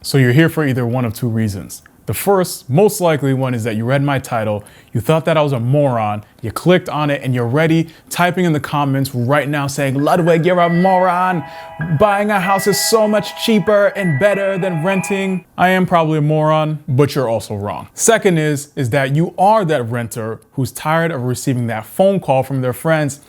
So you're here for either one of two reasons. The first, most likely one, is that you read my title, you thought that I was a moron, you clicked on it, and you're ready, typing in the comments right now saying, Ludwig, you're a moron. Buying a house is so much cheaper and better than renting. I am probably a moron, but you're also wrong. Second is that you are that renter who's tired of receiving that phone call from their friends.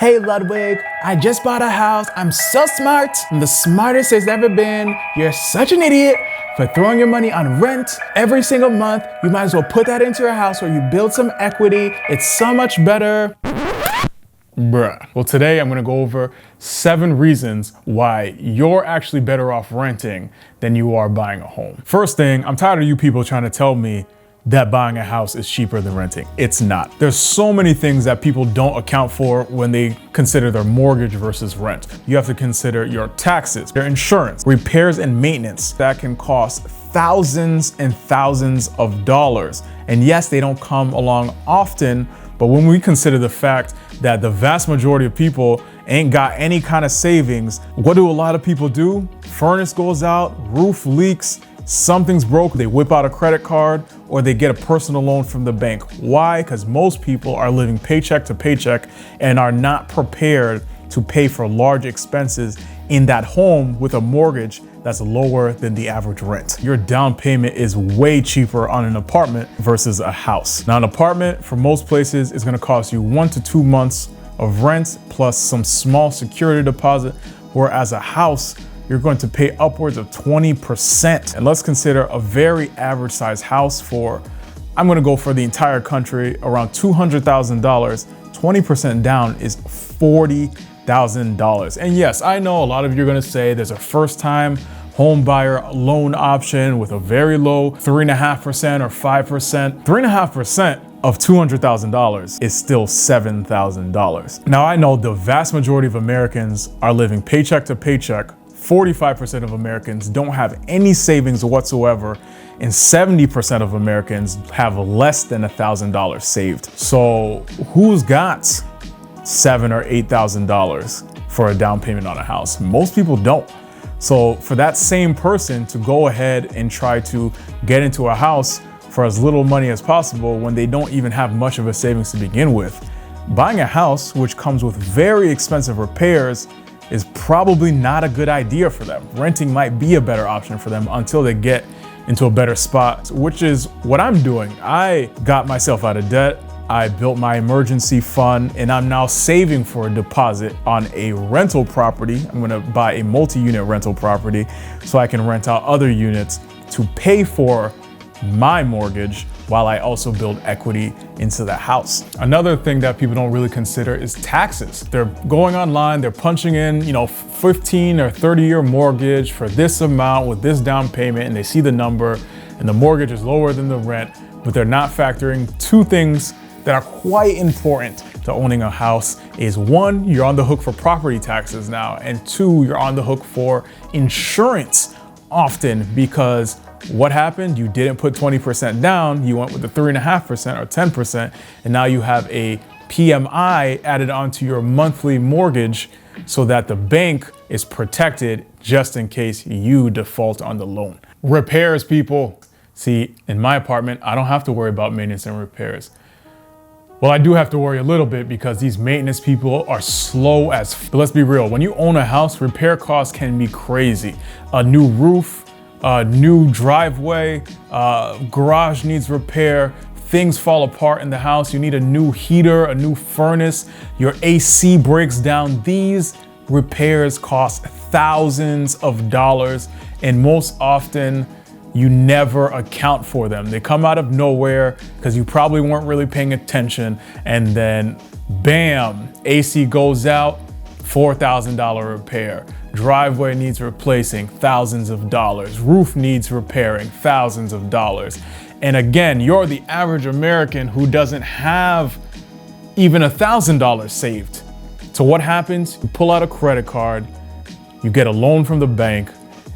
Hey Ludwig, I just bought a house. I'm so smart. I'm the smartest there's ever been. You're such an idiot for throwing your money on rent every single month. You might as well put that into your house where you build some equity. It's so much better. Bruh. Well, today I'm gonna go over 7 reasons why you're actually better off renting than you are buying a home. First thing, I'm tired of you people trying to tell me that buying a house is cheaper than renting. It's not. There's so many things that people don't account for when they consider their mortgage versus rent. You have to consider your taxes, your insurance, repairs and maintenance that can cost thousands and thousands of dollars. And yes, they don't come along often, but when we consider the fact that the vast majority of people ain't got any kind of savings, what do a lot of people do? Furnace goes out, roof leaks, something's broke, they whip out a credit card or they get a personal loan from the bank. Why? Because most people are living paycheck to paycheck and are not prepared to pay for large expenses in that home with a mortgage that's lower than the average rent. Your down payment is way cheaper on an apartment versus a house. Now, an apartment for most places is gonna cost you 1 to 2 months of rent plus some small security deposit, whereas a house, you're going to pay upwards of 20%. And let's consider a very average size house for, I'm gonna go for the entire country, around $200,000. 20% down is $40,000. And yes, I know a lot of you are gonna say there's a first time home buyer loan option with a very low 3.5% or 5%. 3.5% of $200,000 is still $7,000. Now I know the vast majority of Americans are living paycheck to paycheck. 45% of Americans don't have any savings whatsoever, and 70% of Americans have less than $1,000 saved. So who's got $7,000 or $8,000 for a down payment on a house? Most people don't. So for that same person to go ahead and try to get into a house for as little money as possible when they don't even have much of a savings to begin with, buying a house, which comes with very expensive repairs, is probably not a good idea for them. Renting might be a better option for them until they get into a better spot, which is what I'm doing. I got myself out of debt. I built my emergency fund and I'm now saving for a deposit on a rental property. I'm gonna buy a multi-unit rental property so I can rent out other units to pay for my mortgage while I also build equity into the house. Another thing that people don't really consider is taxes. They're going online, they're punching in, 15 or 30-year mortgage for this amount with this down payment, and they see the number and the mortgage is lower than the rent, but they're not factoring 2 things that are quite important to owning a house. Is 1, you're on the hook for property taxes now, and 2, you're on the hook for insurance often, because what happened? You didn't put 20% down, you went with the 3.5% or 10%, and now you have a PMI added onto your monthly mortgage so that the bank is protected just in case you default on the loan. Repairs, people. See, in my apartment, I don't have to worry about maintenance and repairs. Well, I do have to worry a little bit because these maintenance people are slow as but let's be real, when you own a house, repair costs can be crazy. A new roof, new driveway, garage needs repair, things fall apart in the house, you need a new heater, a new furnace, your AC breaks down. These repairs cost thousands of dollars, and most often you never account for them. They come out of nowhere because you probably weren't really paying attention, and then bam, AC goes out, $4,000 repair. Driveway needs replacing, thousands of dollars. Roof needs repairing, thousands of dollars. And again, you're the average American who doesn't have even $1,000 saved. So what happens? You pull out a credit card, you get a loan from the bank,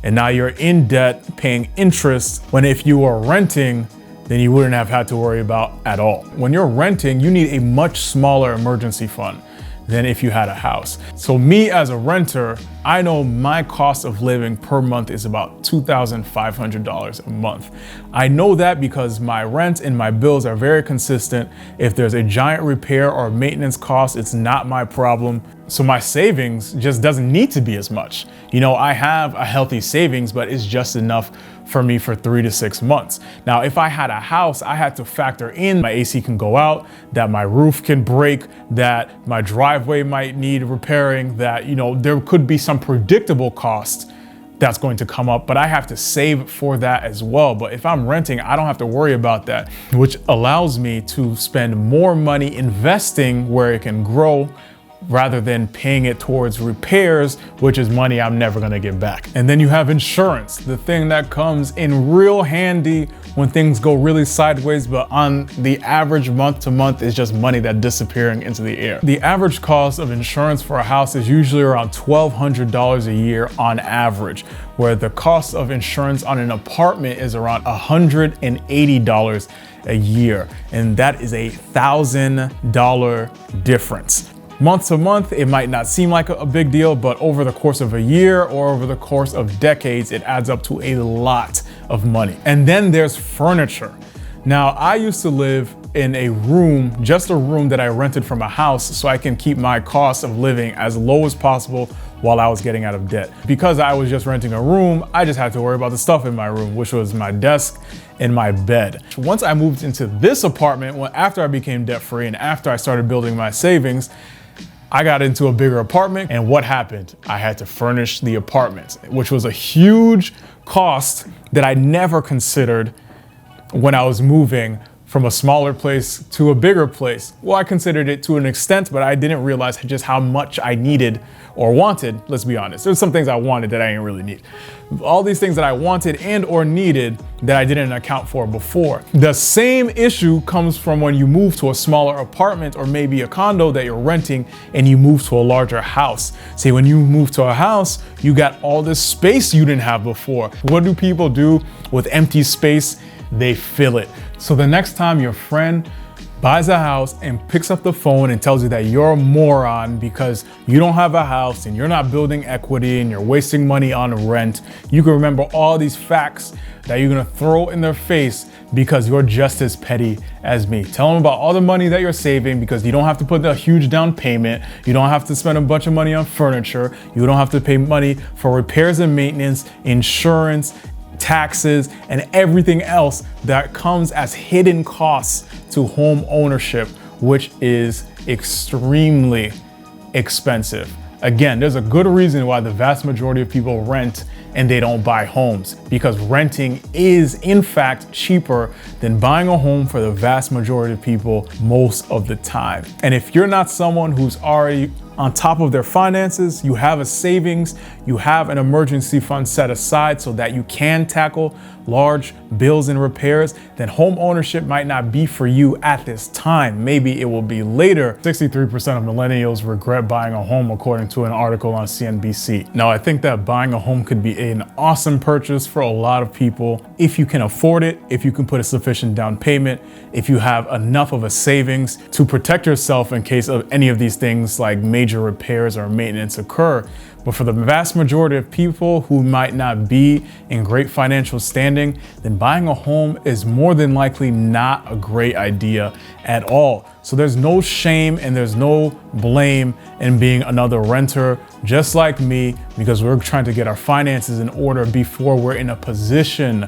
and now you're in debt paying interest, when if you were renting, then you wouldn't have had to worry about at all. When you're renting, you need a much smaller emergency fund than if you had a house. So me as a renter, I know my cost of living per month is about $2,500 a month. I know that because my rent and my bills are very consistent. If there's a giant repair or maintenance cost, it's not my problem. So my savings just doesn't need to be as much. You know, I have a healthy savings, but it's just enough for me for 3 to 6 months. Now, if I had a house, I had to factor in my AC can go out, that my roof can break, that my driveway might need repairing, that, you know, there could be some predictable cost that's going to come up, but I have to save for that as well. But if I'm renting, I don't have to worry about that, which allows me to spend more money investing where it can grow rather than paying it towards repairs, which is money I'm never gonna get back. And then you have insurance, the thing that comes in real handy when things go really sideways, but on the average month to month is just money that's disappearing into the air. The average cost of insurance for a house is usually around $1,200 a year on average, where the cost of insurance on an apartment is around $180 a year. And that is a $1,000 difference. Month to month, it might not seem like a big deal, but over the course of a year or over the course of decades, it adds up to a lot of money. And then there's furniture. Now, I used to live in a room, just a room that I rented from a house so I can keep my cost of living as low as possible while I was getting out of debt. Because I was just renting a room, I just had to worry about the stuff in my room, which was my desk and my bed. Once I moved into this apartment, after I became debt-free and after I started building my savings, I got into a bigger apartment, and what happened? I had to furnish the apartment, which was a huge cost that I never considered when I was moving from a smaller place to a bigger place. Well, I considered it to an extent, but I didn't realize just how much I needed or wanted. Let's be honest. There's some things I wanted that I didn't really need. All these things that I wanted and or needed that I didn't account for before. The same issue comes from when you move to a smaller apartment or maybe a condo that you're renting and you move to a larger house. See, when you move to a house, you got all this space you didn't have before. What do people do with empty space? They fill it. So the next time your friend buys a house and picks up the phone and tells you that you're a moron because you don't have a house and you're not building equity and you're wasting money on rent, you can remember all these facts that you're gonna throw in their face because you're just as petty as me. Tell them about all the money that you're saving because you don't have to put a huge down payment. You don't have to spend a bunch of money on furniture. You don't have to pay money for repairs and maintenance, insurance, taxes, and everything else that comes as hidden costs to home ownership, which is extremely expensive. Again, there's a good reason why the vast majority of people rent and they don't buy homes, because renting is in fact cheaper than buying a home for the vast majority of people most of the time. And if you're not someone who's already on top of their finances, you have a savings, you have an emergency fund set aside so that you can tackle large bills and repairs, then home ownership might not be for you at this time. Maybe it will be later. 63% of millennials regret buying a home, according to an article on CNBC. Now, I think that buying a home could be an awesome purchase for a lot of people if you can afford it, if you can put a sufficient down payment, if you have enough of a savings to protect yourself in case of any of these things like major repairs or maintenance occur. But for the vast majority of people who might not be in great financial standing, then buying a home is more than likely not a great idea at all. So there's no shame and there's no blame in being another renter just like me, because we're trying to get our finances in order before we're in a position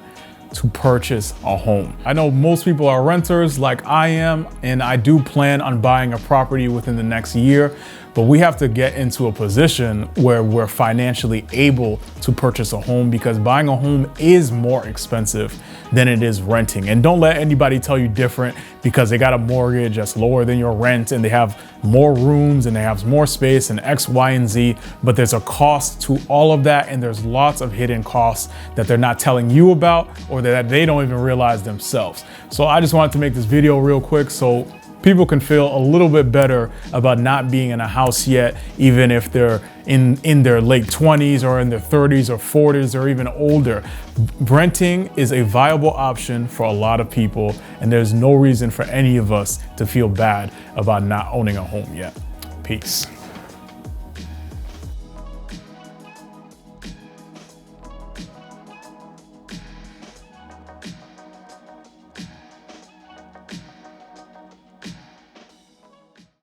to purchase a home. I know most people are renters like I am, and I do plan on buying a property within the next year, but we have to get into a position where we're financially able to purchase a home, because buying a home is more expensive than it is renting. And don't let anybody tell you different because they got a mortgage that's lower than your rent and they have more rooms and they have more space and X, Y, and Z, but there's a cost to all of that, and there's lots of hidden costs that they're not telling you about or that they don't even realize themselves. So I just wanted to make this video real quick so people can feel a little bit better about not being in a house yet, even if they're in their late 20s or in their 30s or 40s or even older. Renting is a viable option for a lot of people, and there's no reason for any of us to feel bad about not owning a home yet. Peace.